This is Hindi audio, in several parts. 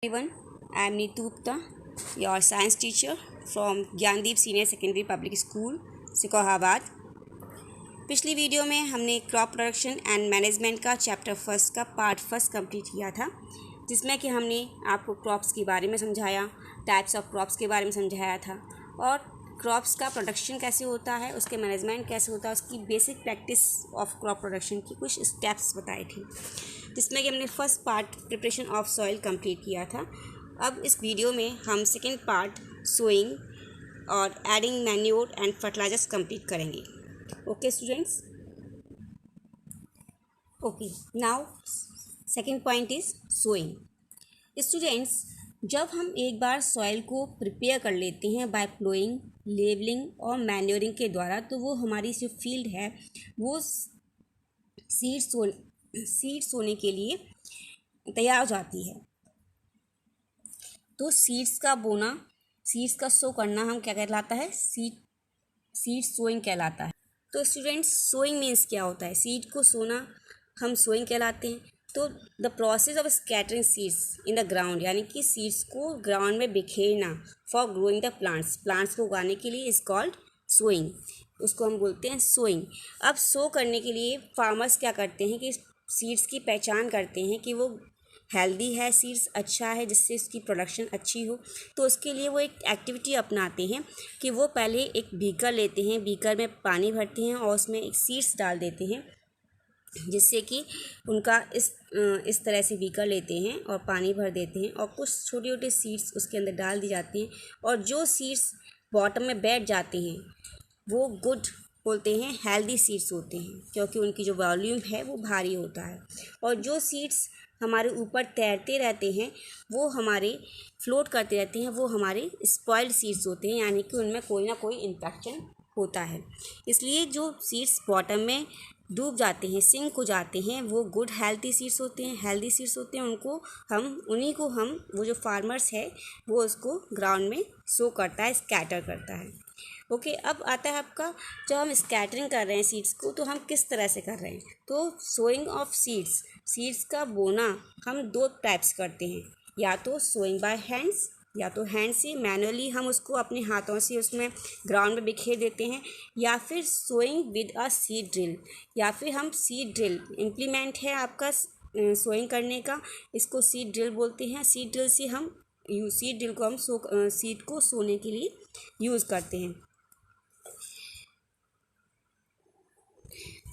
Everyone, I am Neetu Gupta, your science teacher from Gyandeep senior secondary public school Sikohabad. पिछली वीडियो में हमने क्रॉप प्रोडक्शन एंड मैनेजमेंट का चैप्टर फर्स्ट का पार्ट फर्स्ट कंप्लीट किया था, जिसमें कि हमने आपको क्रॉप्स के बारे में समझाया, टाइप्स ऑफ क्रॉप्स के बारे में समझाया था और क्रॉप्स का प्रोडक्शन कैसे होता है, उसके मैनेजमेंट कैसे होता है, उसकी basic practice of crop production की कुछ स्टेप्स बताए थे, जिसमें कि हमने first part preparation of soil complete किया था। अब इस वीडियो में हम सेकेंड पार्ट सोइंग और adding manure and fertilisers complete करेंगे। Okay students, okay now second point is sowing. Students, जब हम एक बार सॉइल को प्रिपेयर कर लेते हैं बाय प्लोइंग, लेवलिंग और मैन्योरिंग के द्वारा, तो वो हमारी जो फील्ड है वो सीड्स सोने के लिए तैयार हो जाती है। तो सीड्स का बोना, सीड्स का सो करना हम क्या कहलाता है? सीड सोइंग कहलाता है। तो स्टूडेंट्स, सोइंग मीन्स क्या होता है? सीड को सोना हम सोइंग कहलाते हैं। तो the process of scattering seeds in the ground, यानी कि सीड्स को ग्राउंड में बिखेरना फॉर ग्रोइंग द प्लांट्स को उगाने के लिए इज कॉल्ड सोइंग। उसको हम बोलते हैं सोइंग। अब सो करने के लिए फार्मर्स क्या करते हैं कि सीड्स की पहचान करते हैं कि वो हेल्दी है, सीड्स अच्छा है, जिससे उसकी प्रोडक्शन अच्छी हो। तो उसके लिए वो एक एक्टिविटी अपनाते हैं कि वो पहले एक बीकर लेते हैं, बीकर में पानी भरते हैं और उसमें एक सीड्स डाल देते हैं, जिससे कि उनका इस तरह से बीकर लेते हैं और पानी भर देते हैं और कुछ छोटे छोटे सीड्स उसके अंदर डाल दी जाती हैं, और जो सीड्स बॉटम में बैठ जाते हैं वो गुड बोलते हैं, हेल्दी सीड्स होते हैं, क्योंकि उनकी जो वॉल्यूम है वो भारी होता है। और जो सीड्स हमारे ऊपर तैरते रहते हैं, वो हमारे फ्लोट करते रहते हैं, वो हमारे स्पॉइल्ड सीड्स होते हैं, यानी कि उनमें कोई ना कोई इन्फेक्शन होता है। इसलिए जो सीड्स बॉटम में डूब जाते हैं, सिंक हो जाते हैं, वो गुड हेल्दी सीड्स होते हैं, हेल्दी सीड्स होते हैं। उन्हीं को हम वो जो फार्मर्स है वो उसको ग्राउंड में सो करता है, स्कैटर करता है। ओके, अब आता है आपका, जब हम स्कैटरिंग कर रहे हैं सीड्स को, तो हम किस तरह से कर रहे हैं? तो सोइंग ऑफ सीड्स का बोना हम दो टाइप्स करते हैं, या तो सोइंग बाय हैंड्स, या तो हैंड से मैनुअली हम उसको अपने हाथों से उसमें ग्राउंड में बिखेर देते हैं, या फिर sowing with a seed drill, या फिर हम सीड ड्रिल इम्प्लीमेंट है आपका सोइंग करने का, इसको सीड ड्रिल बोलते हैं। सीड ड्रिल को हम सीड को सोने के लिए यूज़ करते हैं।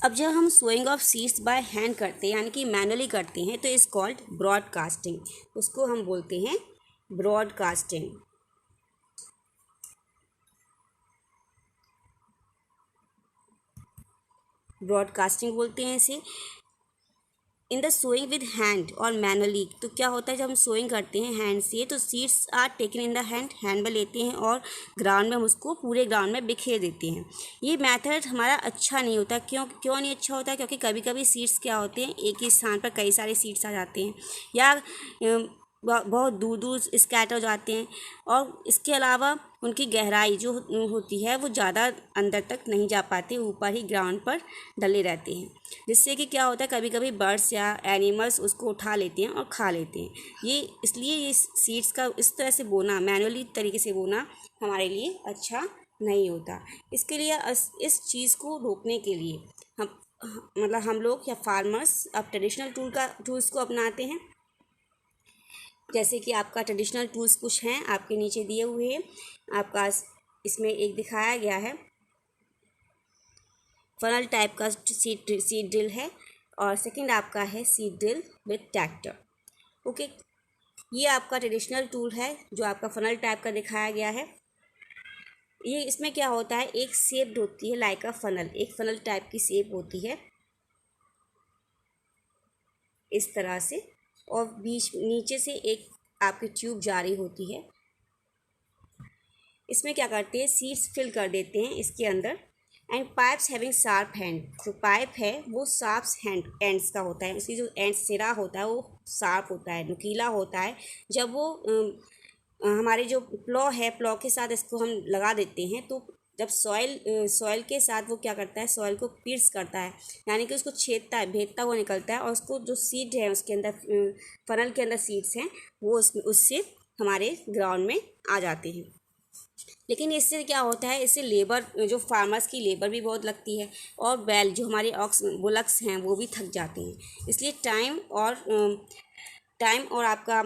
अब जब हम sowing of seeds by hand करते हैं, यानी कि मैनुअली करते हैं, तो इस कॉल्ड ब्रॉडकास्टिंग। उसको हम बोलते हैं ब्रॉडकास्टिंग। ब्रॉडकास्टिंग बोलते हैं इसे। In the sowing with hand और मैनुअली, तो क्या होता है जब हम सोइंग करते हैं हैंड से, तो seeds are taken in the hand में लेते हैं और ग्राउंड में हम उसको पूरे ग्राउंड में बिखेर देते हैं। ये मेथड हमारा अच्छा नहीं होता। क्यों नहीं अच्छा होता? क्योंकि कभी कभी सीड्स क्या होते हैं, एक ही स्थान पर कई सारे सीड्स आ जाते हैं, या बहुत दूर दूर स्कैटर हो जाते हैं, और इसके अलावा उनकी गहराई जो होती है वो ज़्यादा अंदर तक नहीं जा पाती, ऊपर ही ग्राउंड पर डले रहते हैं, जिससे कि क्या होता है, कभी कभी बर्ड्स या एनिमल्स उसको उठा लेते हैं और खा लेते हैं। इसलिए ये सीड्स का इस तरह से बोना, मैनुअली तरीके से बोना हमारे लिए अच्छा नहीं होता। इसके लिए इस चीज़ को रोकने के लिए हम लोग या फार्मर्स अब ट्रेडिशनल टूल्स को अपनाते हैं। जैसे कि आपका ट्रेडिशनल टूल्स कुछ हैं आपके नीचे दिए हुए हैं। आपका इसमें एक दिखाया गया है, फनल टाइप का सीड ड्रिल है, और सेकंड आपका है seed drill with tractor. Okay, ये आपका ट्रेडिशनल टूल है जो आपका फनल टाइप का दिखाया गया है। ये इसमें क्या होता है, एक शेप होती है लाइक अ फनल, एक फनल टाइप की शेप होती है इस तरह से, और नीचे से एक आपकी ट्यूब जारी होती है। इसमें क्या करते हैं, सीड्स फिल कर देते हैं इसके अंदर, and pipes having sharp hand, जो पाइप है वो शार्प एंड्स का होता है, उसकी जो एंड सिरा होता है वो शार्प होता है, नुकीला होता है। जब वो हमारे जो प्लॉ है, प्लॉ के साथ इसको हम लगा देते हैं, तो जब सॉइल के साथ वो क्या करता है, सॉइल को पियर्स करता है, यानी कि उसको छेदता है, भेदता हुआ निकलता है, और उसको जो सीड है उसके अंदर, फनल के अंदर सीड्स हैं, वो उससे हमारे ग्राउंड में आ जाते हैं। लेकिन इससे क्या होता है, इससे लेबर, जो फार्मर्स की लेबर भी बहुत लगती है, और बैल जो हमारे बुलक्स हैं वो भी थक जाते हैं। इसलिए टाइम और आपका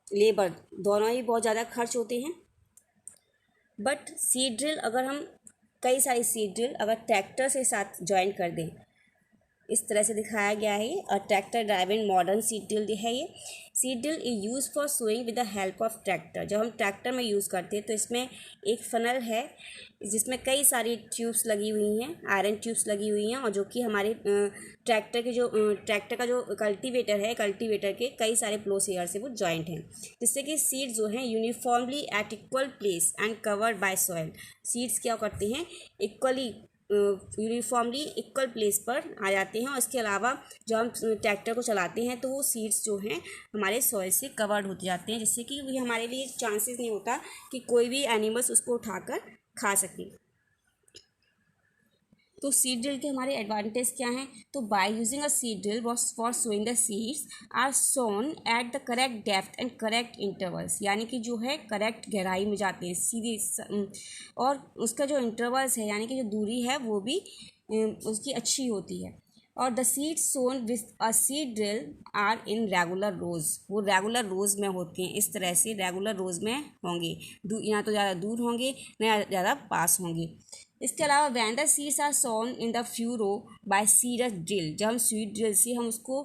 लेबर दोनों ही बहुत ज़्यादा खर्च होते हैं। बट सीड ड्रिल, अगर हम कई सारी सीड ड्रिल अगर ट्रैक्टर से साथ ज्वाइन कर दें, इस तरह से दिखाया गया है। और tractor driven modern seed drill है ये। Seed drill is use for sowing with the help of tractor. जब हम ट्रैक्टर में यूज़ करते हैं तो इसमें एक फनल है जिसमें कई सारी ट्यूब्स लगी हुई हैं, आयरन ट्यूब्स लगी हुई हैं, और जो कि हमारे ट्रैक्टर का जो कल्टीवेटर है, कल्टीवेटर के कई सारे प्लोस एयर से वो जॉइंट हैं, जिससे कि सीड्स जो हैं uniformly eight equal place and covered by soil. Seeds क्या करते हैं, इक्वली यूनिफॉर्मली इक्वल प्लेस पर आ जाते हैं, और इसके अलावा जब हम ट्रैक्टर को चलाते हैं तो वो सीड्स जो हैं हमारे सॉइल से कवर्ड होते जाते हैं, जिससे कि ये हमारे लिए चांसेस नहीं होता कि कोई भी एनिमल्स उसको उठाकर खा सके। तो सीड ड्रिल के हमारे एडवांटेज क्या हैं, तो by using a seed drill for sowing the seeds are sown at the correct depth and correct intervals, यानी कि जो है करेक्ट गहराई में जाते हैं सीधे, और उसका जो इंटरवल्स है यानी कि जो दूरी है वो भी उसकी अच्छी होती है। और the seeds sown with a seed drill are in regular rows, वो रेगुलर रोज में होते हैं, इस तरह से रेगुलर रोज में होंगे, या तो ज़्यादा दूर होंगे ना ज़्यादा पास होंगे। इसके अलावा when the seeds are sown in the furrow by seed drill, जब हम सीड ड्रिल से हम उसको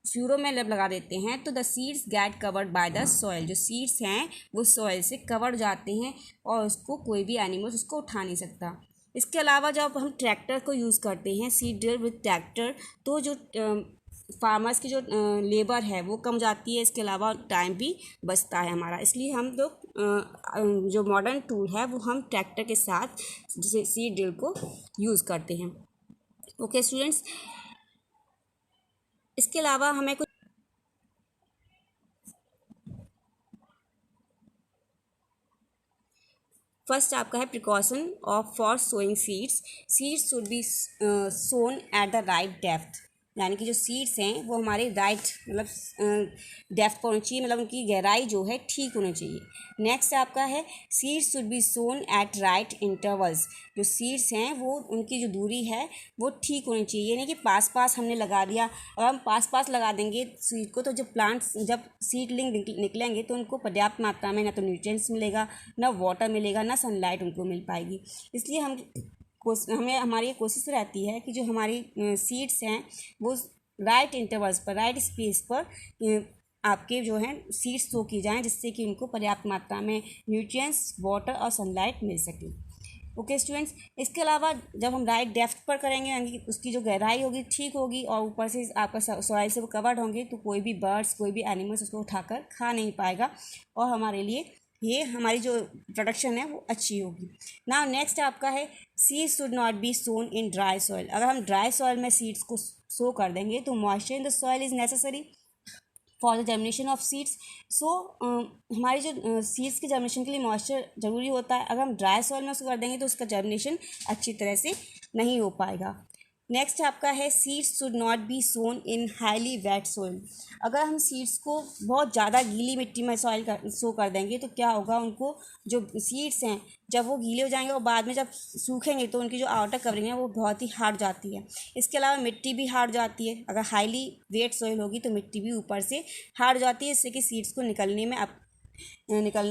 फ्यूरो में लगा देते हैं तो the seeds get covered by the soil, जो सीड्स हैं वो सॉइल से कवर जाते हैं और उसको कोई भी एनिमल्स उसको उठा नहीं सकता। इसके अलावा जब हम ट्रैक्टर को यूज़ करते हैं, सीड ड्रिल विद ट्रैक्टर, तो जो फार्मर्स की जो लेबर है वो कम जाती है, इसके अलावा टाइम भी बचता है हमारा। इसलिए हम लोग जो मॉडर्न टूल है वो हम ट्रैक्टर के साथ जैसे सीड ड्रिल को यूज़ करते हैं। ओके स्टूडेंट्स, इसके अलावा हमें कुछ फर्स्ट आपका है precaution of for sowing seeds. Seeds should be sown at the right depth, यानी कि जो सीड्स हैं वो हमारे राइट मतलब डेप्थ पर होनी चाहिए, मतलब उनकी गहराई जो है ठीक होनी चाहिए। नेक्स्ट आपका है seeds should be sown at right intervals, जो सीड्स हैं वो उनकी जो दूरी है वो ठीक होनी चाहिए, यानी कि पास पास हमने लगा दिया। अगर हम पास पास लगा देंगे सीड को तो जब सीडलिंग निकलेंगे तो उनको पर्याप्त मात्रा में ना तो न्यूट्रिएंट्स मिलेगा, ना वाटर मिलेगा, ना सनलाइट उनको मिल पाएगी। इसलिए हमें हमारी कोशिश रहती है कि जो हमारी सीड्स हैं वो राइट इंटरवल्स पर, राइट स्पेस पर आपके जो हैं सीड्स सो की जाएं, जिससे कि उनको पर्याप्त मात्रा में न्यूट्रिएंट्स, वाटर और सनलाइट मिल सके। ओके स्टूडेंट्स, इसके अलावा जब हम राइट डेप्थ पर करेंगे यानी कि उसकी जो गहराई होगी ठीक होगी और ऊपर से आपका सॉइल से वो कवर्ड होंगे, तो कोई भी बर्ड्स, कोई भी एनिमल्स उसको उठाकर खा नहीं पाएगा, और हमारे लिए ये हमारी जो प्रोडक्शन है वो अच्छी होगी। नाउ नेक्स्ट आपका है seeds should not be sown in dry soil. अगर हम ड्राई सॉइल में सीड्स को सो कर देंगे तो moisture in the soil is necessary for the germination of seeds. So हमारी जो सीड्स की जर्मिनेशन के लिए मॉइस्चर ज़रूरी होता है। अगर हम ड्राई सॉइल में उसको कर देंगे तो उसका जर्मिनेशन अच्छी तरह से नहीं हो पाएगा। नेक्स्ट आपका है seeds should not be sown in highly wet soil. अगर हम सीड्स को बहुत ज़्यादा गीली मिट्टी में सो कर देंगे तो क्या होगा, उनको जो सीड्स हैं जब वो गीले हो जाएंगे और बाद में जब सूखेंगे तो उनकी जो आउटर कवरिंग है वो बहुत ही हार्ड जाती है। इसके अलावा मिट्टी भी हार्ड जाती है, अगर हाईली वेट सॉइल होगी तो मिट्टी भी ऊपर से हार्ड जाती है, इससे कि सीड्स को निकलने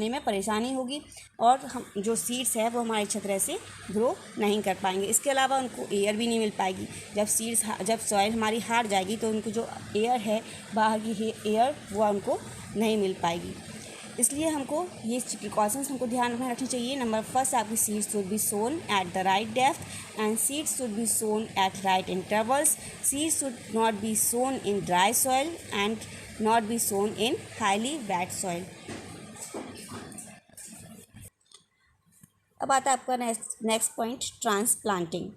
में परेशानी होगी और हम जो सीड्स है वो हमारी अच्छी तरह से ग्रो नहीं कर पाएंगे। इसके अलावा उनको एयर भी नहीं मिल पाएगी। जब सॉइल हमारी हार्ड जाएगी तो उनको जो एयर है, बाहर की एयर, वो उनको नहीं मिल पाएगी। इसलिए हमको ये प्रिकॉशंस हमको ध्यान में रखनी चाहिए। नंबर फर्स्ट, आपकी seeds should be sown at the right depth and seeds should be sown at right intervals. Seeds should not be sown in dry soil and not be sown in highly wet soil. अब आता है आपका next point, transplanting.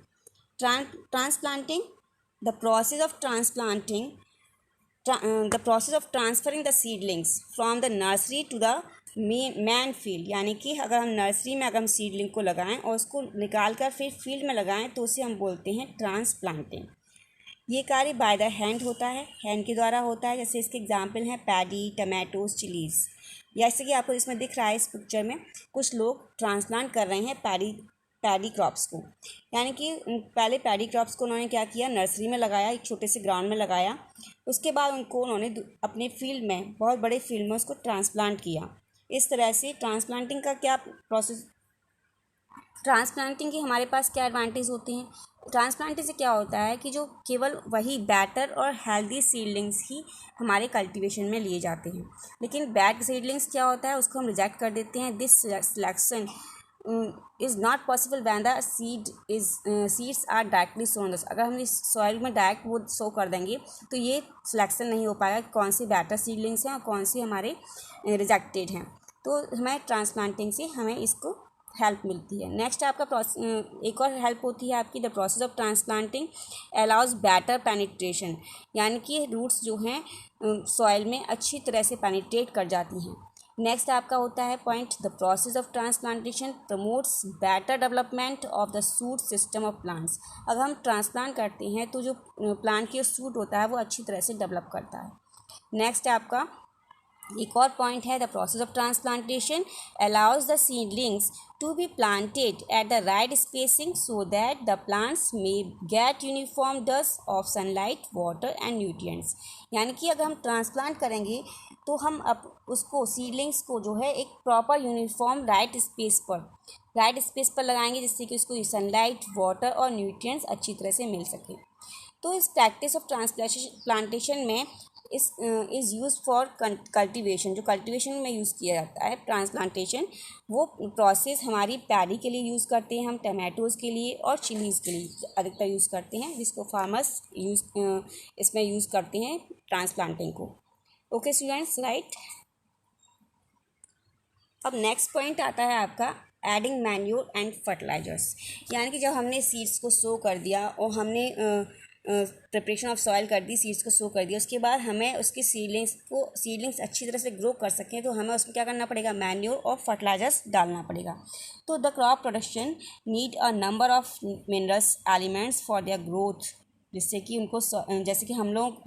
The process of transplanting the process of transferring the seedlings from the nursery to the main field, यानी कि अगर हम नर्सरी में अगर हम सीडलिंग को लगाएं और उसको निकाल कर फिर फील्ड में लगाएं तो उसे हम बोलते हैं ट्रांसप्लांटिंग। ये कार्य बाय द हैंड होता है, हैंड के द्वारा होता है। जैसे इसके एग्जांपल हैं पैडी, टमाटोज, चिलीज़। जैसे कि आपको इसमें दिख रहा है इस पिक्चर में कुछ लोग ट्रांसप्लांट कर रहे हैं पैडी क्रॉप्स को, यानी कि पहले पैडी क्रॉप्स को उन्होंने क्या किया, नर्सरी में लगाया, एक छोटे से ग्राउंड में लगाया। उसके बाद उनको उन्होंने अपने फील्ड में, बहुत बड़े फील्ड में उसको ट्रांसप्लांट किया। इस तरह से ट्रांसप्लांटिंग का क्या प्रोसेस, ट्रांसप्लांटिंग के हमारे पास क्या एडवांटेज होते हैं। ट्रांसप्लांटिंग से क्या होता है कि जो केवल वही बेटर और हेल्दी सीडलिंग्स ही हमारे कल्टीवेशन में लिए जाते हैं, लेकिन बैड सीडलिंग्स क्या होता है उसको हम रिजेक्ट कर देते हैं। This selection is not possible when the seeds are directly sown. अगर हम इस सॉइल में डायरेक्ट वो सो कर देंगे तो ये सिलेक्शन नहीं हो पाएगा कि कौन सी बेटर सीडलिंग्स हैं और कौन सी हमारे रिजेक्टेड हैं। तो हमें ट्रांसप्लांटिंग से हमें इसको हेल्प मिलती है। नेक्स्ट आपका एक और हेल्प होती है आपकी, the process of transplanting allows better penetration, यानी कि रूट्स जो हैं सॉइल में अच्छी तरह से पेनिट्रेट कर जाती हैं। नेक्स्ट आपका होता है point, the process of transplantation promotes better development of the shoot system of plants. अगर हम ट्रांसप्लांट करते हैं तो जो प्लांट की सूट होता है वो अच्छी तरह से डेवलप करता है। नेक्स्ट आपका एक और पॉइंट है, the process of transplantation allows the seedlings to be planted at the right spacing so that the plants may get uniform dose of sunlight, water and nutrients. यानी कि अगर हम ट्रांसप्लांट करेंगे तो हम अब उसको सीडलिंग्स को जो है एक प्रॉपर यूनिफॉर्म राइट स्पेस पर लगाएंगे, जिससे कि उसको सनलाइट, वाटर और न्यूट्रिएंट्स अच्छी तरह से मिल सके। तो इस प्रैक्टिस ऑफ ट्रांसप्लांटेशन में इज़ यूज फॉर कल्टीवेशन, जो कल्टीवेशन में यूज़ किया जाता है ट्रांसप्लांटेशन, वो प्रोसेस हमारी पैडी के लिए यूज़ करते हैं हम, टमाटोज़ के लिए और चिलीज़ के लिए अधिकतर यूज़ करते हैं, जिसको फार्मर्स इसमें यूज़ करते हैं ट्रांसप्लांटिंग को। Okay students, right. अब नेक्स्ट पॉइंट आता है आपका एडिंग मैन्योर एंड फर्टिलाइजर्स, यानी कि जब हमने सीड्स को सो कर दिया और हमने प्रिपरेशन ऑफ सॉइल कर दी, सीड्स को सो कर दिया, उसके बाद हमें उसकी सीडलिंग्स अच्छी तरह से ग्रो कर सकें तो हमें उसमें क्या करना पड़ेगा, मैन्योर और फर्टिलाइजर्स डालना पड़ेगा। तो the crop production need a number of minerals elements for their growth, जिससे कि उनको जैसे कि हम लोग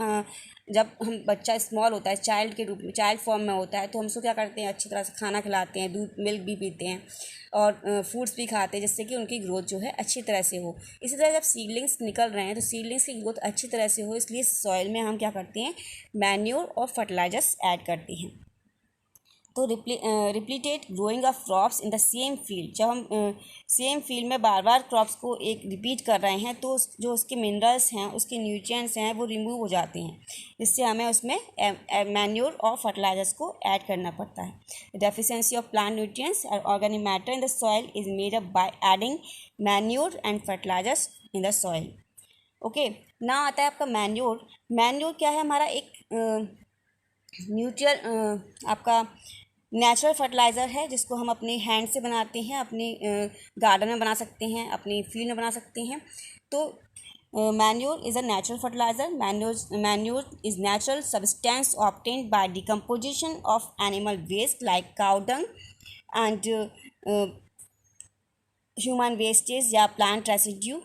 जब हम बच्चा स्मॉल होता है, चाइल्ड के रूप में, चाइल्ड फॉर्म में होता है, तो हम उसको क्या करते हैं, अच्छी तरह से खाना खिलाते हैं, दूध मिल्क भी पीते हैं और फ्रूट्स भी खाते हैं, जिससे कि उनकी ग्रोथ जो है अच्छी तरह से हो। इसी तरह जब सीडलिंग्स निकल रहे हैं तो सीडलिंग्स की ग्रोथ अच्छी तरह से हो, इसलिए सॉइल में हम क्या करते हैं, मैन्योर और फर्टिलाइजर्स ऐड करते हैं। तो repeated growing of crops in the same field, जब हम सेम फील्ड में बार बार क्रॉप्स को एक रिपीट कर रहे हैं तो जो उसके मिनरल्स हैं, उसके न्यूट्रिएंट्स हैं, वो रिमूव हो जाते हैं, जिससे हमें उसमें मैन्योर और फर्टिलाइजर्स को ऐड करना पड़ता है। डेफिशिएंसी ऑफ प्लांट न्यूट्रिएंट्स और organic matter in the soil is made up by adding manure and fertilisers in the soil. Okay, ना आता है आपका मैन्योर। मैन्योर क्या है, हमारा एक आपका नेचुरल फर्टिलाइज़र है, जिसको हम अपने हैंड से बनाते हैं, अपने गार्डन में बना सकते हैं, अपनी फील्ड में बना सकते हैं। तो manure is a natural fertiliser. Manure is natural substance obtained by decomposition of animal waste like cow dung and human wastage या plant residue,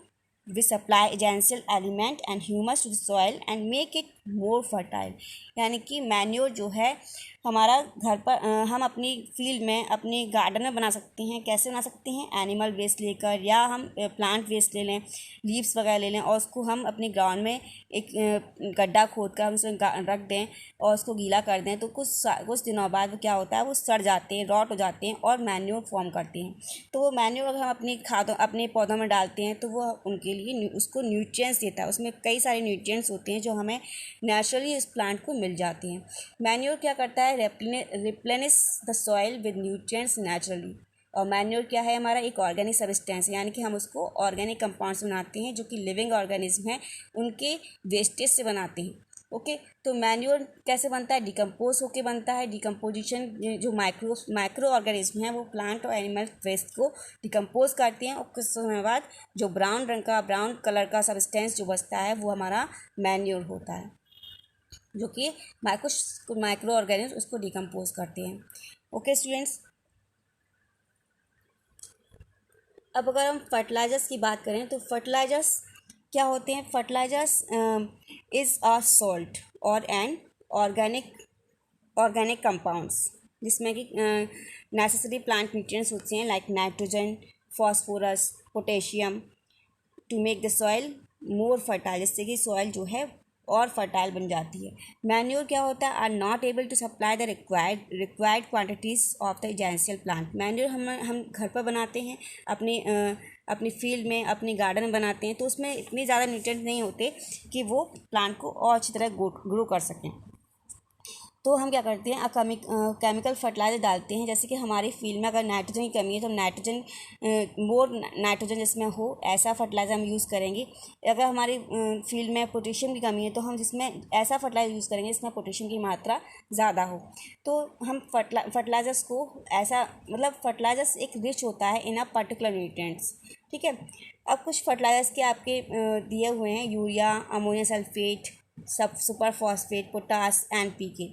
we supply essential element and humus to the soil and make it more fertile। यानी कि मैन्योर जो है हमारा घर पर हम अपनी फील्ड में, अपने गार्डन में बना सकते हैं। कैसे बना सकते हैं, एनिमल वेस्ट लेकर, या हम प्लांट वेस्ट ले लें, लीव्स वगैरह ले लें और उसको हम अपने ग्राउंड में एक गड्ढा खोद कर हम उसमें रख दें और उसको गीला कर दें, तो कुछ दिनों बाद वो क्या होता है, वो सड़ जाते हैं, रॉट हो जाते हैं और मैन्योर फॉर्म करते हैं। तो वो मैन्योर अगर हम अपने पौधों में डालते हैं तो वो उनके लिए उसको न्यूट्रिएंट्स देता है। उसमें कई सारे न्यूट्रिएंट्स होते हैं जो हमें नेचुरली इस प्लांट को मिल जाते हैं। मैन्योर क्या करता है, replenish the soil with nutrients naturally. और मैन्योर क्या है, हमारा एक ऑर्गेनिक सब्सटेंस, यानी कि हम उसको ऑर्गेनिक कंपाउंड्स बनाते हैं जो कि लिविंग ऑर्गेनिज्म हैं, उनके वेस्टेज से बनाते हैं। ओके, तो मैन्योर कैसे बनता है, डिकम्पोज होके बनता है। डिकम्पोजिशन, जो माइक्रो ऑर्गेनिज्म हैं वो प्लांट और एनिमल वेस्ट को डिकम्पोज करते हैं और कुछ समय बाद जो ब्राउन कलर का सब्सटेंस जो बचता है वो हमारा मैन्योर होता है। जो कि माइक्रो ऑर्गेनिज्म उसको डिकम्पोज करते हैं। ओके स्टूडेंट्स, अब अगर हम फर्टिलाइजर्स की बात करें तो फर्टिलाइजर्स क्या होते हैं? फर्टिलाइजर्स इज़ अ सॉल्ट और एन ऑर्गेनिक कंपाउंड्स जिसमें कि नेसेसरी प्लांट न्यूट्रिएंट्स होते हैं like nitrogen, phosphorus, potassium to make the soil more fertile, जिससे कि सॉइल जो है और फर्टाइल बन जाती है। मैन्योर क्या होता है? Are not able to supply the required quantities of the essential plant. Manure हम घर पर बनाते हैं, अपनी फील्ड में, अपनी गार्डन में बनाते हैं, तो उसमें इतने ज़्यादा न्यूट्रिएंट्स नहीं होते कि वो प्लांट को और अच्छी तरह ग्रो कर सकें। तो हम क्या करते हैं, केमिकल फर्टिलाइजर डालते हैं। जैसे कि हमारी फील्ड में अगर नाइट्रोजन की कमी है तो मोर नाइट्रोजन जिसमें हो ऐसा फर्टिलाइज़र हम यूज़ करेंगे। अगर हमारी फील्ड में पोटेशियम की कमी है तो हम जिसमें ऐसा फर्टिलाइजर यूज़ करेंगे जिसमें पोटेशियम की मात्रा ज़्यादा हो। तो हम फर्टिलाइजर्स को ऐसा, मतलब फर्टिलाइजर्स एक रिच होता है इन अ पर्टिकुलर न्यूट्रिएंट्स, ठीक है। अब कुछ फर्टिलाइजर्स के आपके दिए हुए हैं, यूरिया, अमोनियम सल्फेट, सब super phosphate, potash, NPK.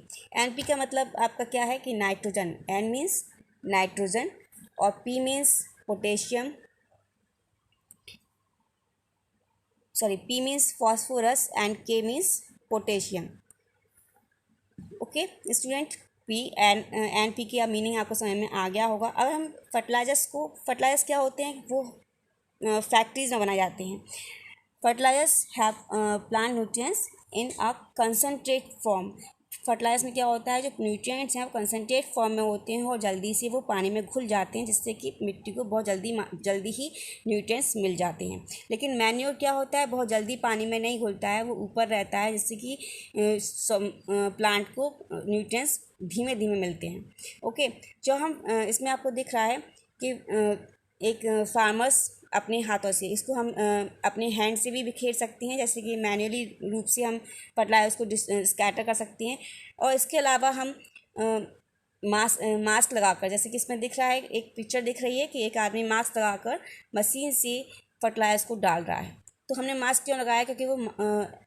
NP का मतलब आपका क्या है कि नाइट्रोजन, एन मीन्स नाइट्रोजन और P means potassium, P means phosphorus and K means potassium. Okay student, P N P की मीनिंग आपको समझ में आ गया होगा। अब हम फर्टिलाइजर्स क्या होते हैं, वो फैक्ट्रीज में बनाए जाते हैं। Fertilisers have plant nutrients in a concentrate form. Fertilisers में क्या होता है, जो न्यूट्रिएंट्स हैं वो कंसनट्रेट फॉर्म में होते हैं और जल्दी से वो पानी में घुल जाते हैं, जिससे कि मिट्टी को बहुत जल्दी ही न्यूट्रिएंट्स मिल जाते हैं। लेकिन मैन्योर क्या होता है, बहुत जल्दी पानी में नहीं घुलता है, वो ऊपर रहता है, जिससे कि प्लांट को न्यूट्रिएंट्स धीमे धीमे मिलते हैं। ओके, जो हम इसमें आपको दिख रहा है कि एक फार्मर्स अपने हाथों से इसको हम अपने हैंड से भी बिखेर सकते हैं, जैसे कि मैन्युअली रूप से हम फर्टिलाइजर्स को स्कैटर कर सकते हैं। और इसके अलावा हम मास्क लगाकर, जैसे कि इसमें दिख रहा है, एक पिक्चर दिख रही है कि एक आदमी मास्क लगाकर मशीन से फर्टिलाइजर्स को डाल रहा है। तो हमने मास्क क्यों लगाया? क्योंकि वो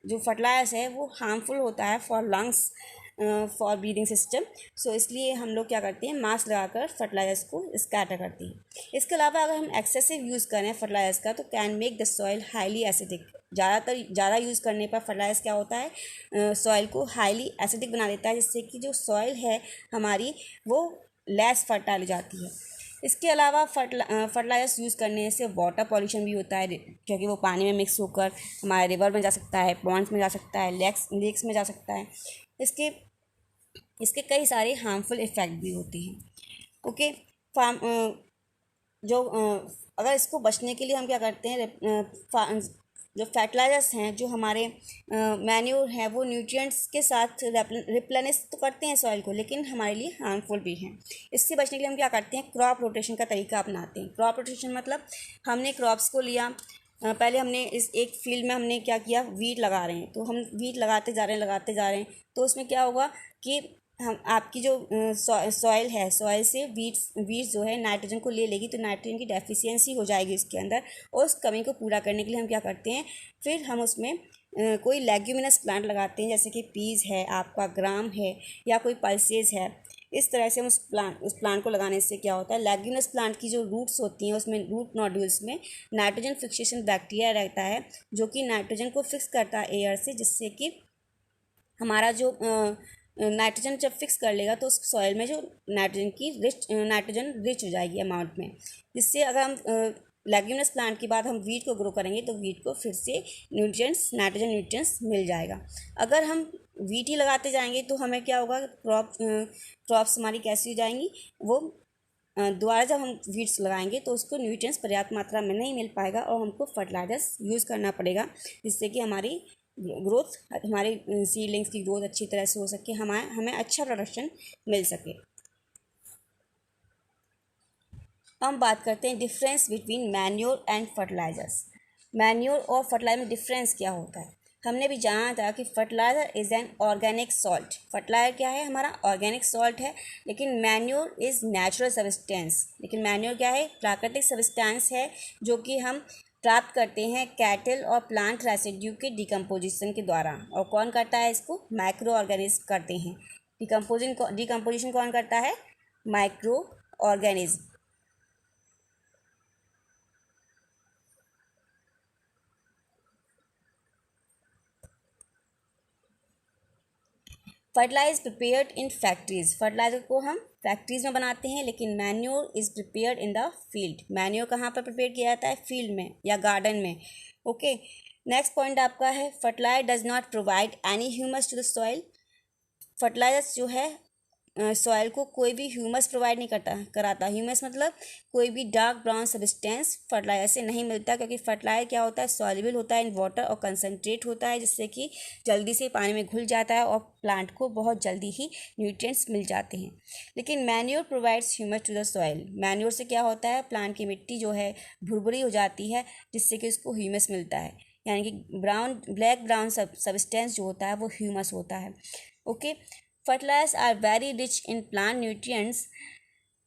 जो फर्टिलाइजर्स है वो हार्मफुल होता है for lungs, for breathing system. So इसलिए हम लोग क्या करते हैं, मास्क लगाकर फर्टिलाइजर्स को स्कैटर करते हैं। इसके अलावा अगर हम एक्सेसिव यूज़ करें फर्टिलाइजर्स का तो can make the soil highly acidic. ज़्यादा यूज़ करने पर फर्टिलाइजर्स क्या होता है, सॉइल को हाईली एसिडिक बना देता है, जिससे कि जो सॉइल है हमारी वो लेस फर्टाइल हो जाती है। इसके अलावा फर्टिलाइजर्स यूज़ करने से वाटर पॉल्यूशन भी होता है, क्योंकि वो पानी में मिक्स होकर हमारे रिवर में जा सकता है, पॉन्ड्स में जा सकता है, लेक्स में जा सकता है। इसके कई सारे हार्मफुल इफ़ेक्ट भी होते हैं। ओके, फार्म जो अगर इसको बचने के लिए हम क्या करते हैं, जो फर्टिलाइजर्स हैं, जो हमारे मैन्योर हैं, वो न्यूट्रिएंट्स के साथ रिप्लेनिश तो करते हैं सॉइल को, लेकिन हमारे लिए हार्मफुल भी हैं। इससे बचने के लिए हम क्या करते हैं, क्रॉप रोटेशन का तरीका अपनाते हैं। क्रॉप रोटेशन मतलब हमने क्रॉप्स को लिया, पहले हमने इस एक फील्ड में हमने क्या किया, वीट लगा रहे हैं, तो हम वीट लगाते जा रहे हैं, तो उसमें क्या होगा कि हम आपकी जो सॉइल है, सॉइल से वीट जो है नाइट्रोजन को ले लेगी, तो नाइट्रोजन की डेफिशिएंसी हो जाएगी उसके अंदर, और उस कमी को पूरा करने के लिए हम क्या करते हैं, फिर हम उसमें कोई लेग्यूमिनस प्लांट लगाते हैं, जैसे कि पीज है, आपका ग्राम है, या कोई पल्सेज है। इस तरह से हम उस प्लांट को लगाने से क्या होता है, लेग्यूमिनस प्लांट की जो रूट्स होती हैं उसमें, रूट नोड्यूल्स में नाइट्रोजन फिक्सेशन बैक्टीरिया रहता है, जो कि नाइट्रोजन को फिक्स करता है एयर से, जिससे कि हमारा जो नाइट्रोजन जब फिक्स कर लेगा तो उस सॉइल में जो नाइट्रोजन रिच हो जाएगी अमाउंट में, जिससे अगर हम लेग्यूमिनस प्लांट के बाद हम वीट को ग्रो करेंगे तो वीट को फिर से नाइट्रोजन न्यूट्रिएंट्स मिल जाएगा। अगर हम वीट ही लगाते जाएंगे तो हमें क्या होगा, क्रॉप्स हमारी कैसी हो जाएंगी, वो दोबारा जब हम वीड्स लगाएंगे तो उसको न्यूट्रिएंट्स पर्याप्त मात्रा में नहीं मिल पाएगा और हमको फर्टिलाइजर्स यूज़ करना पड़ेगा, जिससे कि हमारी ग्रोथ, हमारी सीडलिंग्स की ग्रोथ अच्छी तरह से हो सके, हमें अच्छा प्रोडक्शन मिल सके। हम बात करते हैं difference between manure and fertilisers. Manure और फर्टिलाइजर में डिफरेंस क्या होता है? हमने भी जाना था कि fertiliser is an organic salt. Fertiliser क्या है, हमारा ऑर्गेनिक सॉल्ट है, लेकिन मैन्योर इज़ नेचुरल सब्सटेंस। लेकिन मैन्योर क्या है, प्राकृतिक सब्सटेंस है, जो कि हम प्राप्त करते हैं कैटल और प्लांट रेसिड्यू के डिकम्पोजिशन के द्वारा। और कौन करता है इसको? माइक्रो ऑर्गेनिज्म करते हैं। डिकम्पोजिशन कौन करता है? Micro organism. Fertilise prepared in factories, fertiliser को हम फैक्ट्रीज में बनाते हैं, लेकिन manure is prepared in the field. Manure कहाँ पर प्रिपेयर किया जाता है? फील्ड में या गार्डन में। ओके, नेक्स्ट पॉइंट आपका है fertiliser does not provide any humus to the soil. Fertiliser जो है सॉइल को कोई भी ह्यूमस प्रोवाइड नहीं कराता। ह्यूमस मतलब कोई भी डार्क ब्राउन सब्सटेंस फर्टिलाइजर से नहीं मिलता, क्योंकि फर्टिलाइजर क्या होता है? सॉल्युबल होता है इन वाटर और कंसनट्रेट होता है, जिससे कि जल्दी से पानी में घुल जाता है और प्लांट को बहुत जल्दी ही न्यूट्रिएंट्स मिल जाते हैं। लेकिन manure provides humus to the soil. Manure से क्या होता है? प्लांट की मिट्टी जो है भुरभुरी हो जाती है, जिससे कि उसको ह्यूमस मिलता है, यानी कि ब्लैक ब्राउन सब्सटेंस जो होता है वो ह्यूमस होता है। Okay, fertilizers are very rich in plant nutrients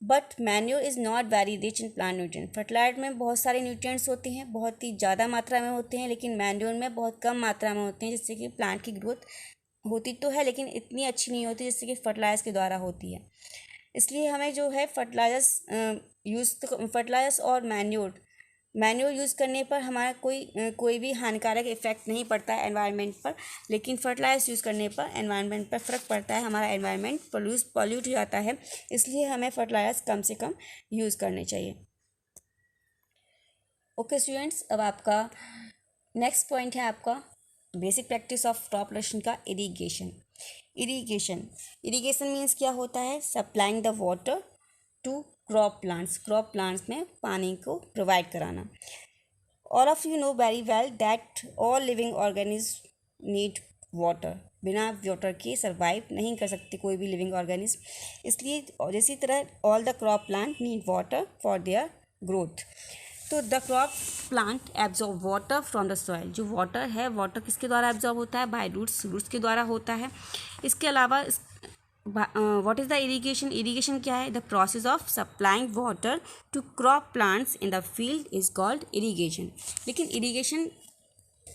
but manure is not very rich in plant nutrients। Fertiliser में बहुत सारे न्यूट्रिएंट्स होते हैं, बहुत ही ज़्यादा मात्रा में होते हैं, लेकिन मैन्योर में बहुत कम मात्रा में होते हैं, जिससे कि प्लांट की ग्रोथ होती तो है लेकिन इतनी अच्छी नहीं होती जिससे कि फर्टिलाइजर के द्वारा होती है। इसलिए हमें जो है फर्टिलाइजर्स और मैन्योर यूज़ करने पर हमारा कोई भी हानिकारक इफेक्ट नहीं पड़ता है एनवायरनमेंट पर, लेकिन फर्टिलाइजर यूज़ करने पर एनवायरनमेंट पर फ़र्क पड़ता है। हमारा एनवायरनमेंट पॉल्यूट हो जाता है, इसलिए हमें फर्टिलाइजर्स कम से कम यूज़ करने चाहिए। ओके स्टूडेंट्स, अब आपका नेक्स्ट पॉइंट है आपका basic practice of crop protection का इरीगेशन। इरीगेशन मीन्स क्या होता है? Supplying the water to crop plants में पानी को प्रोवाइड कराना। All of you know very well that all living organism need water. बिना वाटर के सर्वाइव नहीं कर सकते कोई भी लिविंग ऑर्गेनिज्म, इसलिए और इसी तरह all the crop plant need water for their growth. तो the crop plant absorb water from the soil. जो वाटर है, वाटर किसके द्वारा एब्जॉर्ब होता है? बाय रूट्स के द्वारा होता है। इसके अलावा what is the irrigation? Irrigation क्या है? The process of supplying water to crop plants in the field is called irrigation. लेकिन इरीगेशन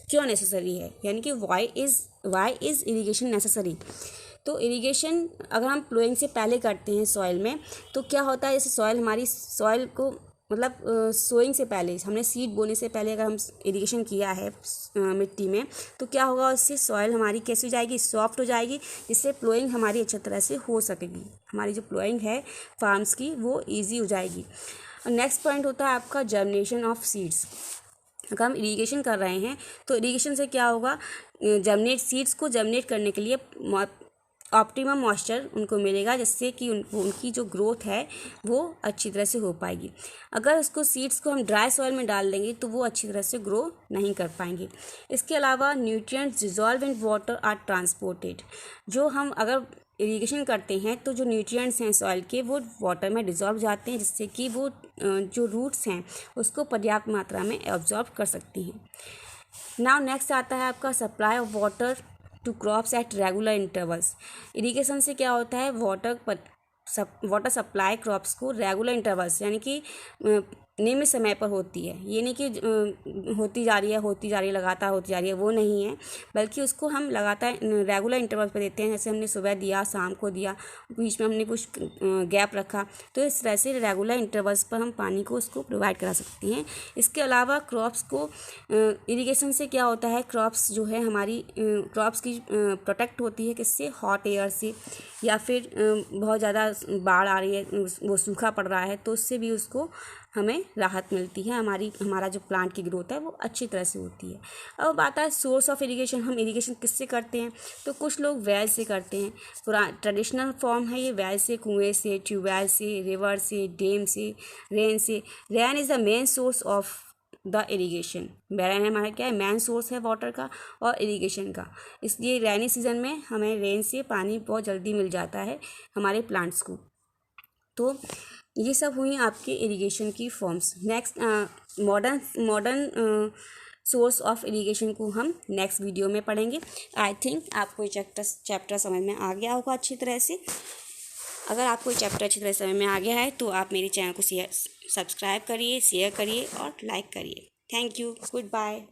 क्यों नेसेसरी है, यानी कि वाई इज़ इरीगेशन नेसेसरी? तो इरीगेशन अगर हम प्लोइंग से पहले करते हैं सॉइल में, तो क्या होता है? जैसे हमारी सॉइल को मतलब सोइंग से पहले, हमने सीड बोने से पहले अगर हम इरिगेशन किया है मिट्टी में, तो क्या होगा? उससे सॉइल हमारी कैसी हो जाएगी? सॉफ्ट हो जाएगी, जिससे प्लोइंग हमारी अच्छी तरह से हो सकेगी। हमारी जो प्लोइंग है फार्म्स की वो ईजी हो जाएगी। नेक्स्ट पॉइंट होता है आपका जर्मिनेशन ऑफ सीड्स। अगर हम इरिगेशन कर रहे हैं तो इरिगेशन से क्या होगा? सीड्स को जर्मिनेट करने के लिए ऑप्टिमम मॉइस्चर उनको मिलेगा, जिससे कि उनकी जो ग्रोथ है वो अच्छी तरह से हो पाएगी। अगर सीड्स को हम ड्राई सॉइल में डाल देंगे तो वो अच्छी तरह से ग्रो नहीं कर पाएंगे। इसके अलावा nutrients dissolve in water are transported. जो हम अगर इरिगेशन करते हैं तो जो न्यूट्रिएंट्स हैं सॉइल के वो वाटर में डिजॉल्व जाते हैं, जिससे कि वो जो रूट्स हैं उसको पर्याप्त मात्रा में एब्जॉर्ब कर सकती हैं। नाउ नेक्स्ट आता है आपका supply of water to crops at regular intervals. Irrigation से क्या होता है? वाटर सप्लाई क्रॉप्स को रेगुलर इंटरवल्स, यानी कि नियमित समय पर होती है। ये नहीं कि होती जा रही है लगातार होती जा रही है, वो नहीं है, बल्कि उसको हम लगातार रेगुलर इंटरवल पर देते हैं। जैसे हमने सुबह दिया, शाम को दिया, बीच में हमने कुछ गैप रखा, तो इस तरह से रेगुलर इंटरवल्स पर हम पानी को उसको प्रोवाइड करा सकते हैं। इसके अलावा क्रॉप्स को इरिगेशन से क्या होता है? क्रॉप्स जो है हमारी क्रॉप्स की प्रोटेक्ट होती है किससे? हॉट एयर से, या फिर बहुत ज़्यादा बाढ़ आ रही है, वो सूखा पड़ रहा है, तो उससे भी उसको हमें राहत मिलती है। हमारा जो प्लांट की ग्रोथ है वो अच्छी तरह से होती है। अब आता है सोर्स ऑफ इरिगेशन। हम इरिगेशन किससे करते हैं? तो कुछ लोग वेल से करते हैं। ट्रेडिशनल फॉर्म है ये वेल से, कुएँ से, ट्यूबवेल से, रिवर से, डैम से, रेन से। Rain is the main source of the irrigation. Rain हमारा क्या है? मेन सोर्स है वाटर का और इरीगेशन का, इसलिए रेनी सीजन में हमें रेन से पानी बहुत जल्दी मिल जाता है हमारे प्लांट्स को। तो ये सब हुई आपके इरिगेशन की forms. Next modern source of irrigation को हम नेक्स्ट वीडियो में पढ़ेंगे। आई थिंक आपको ये चैप्टर समझ में आ गया होगा अच्छी तरह से। अगर आपको ये चैप्टर अच्छी तरह समझ में आ गया है तो आप मेरे चैनल को सब्सक्राइब करिए, शेयर करिए और लाइक करिए। Thank you, good bye.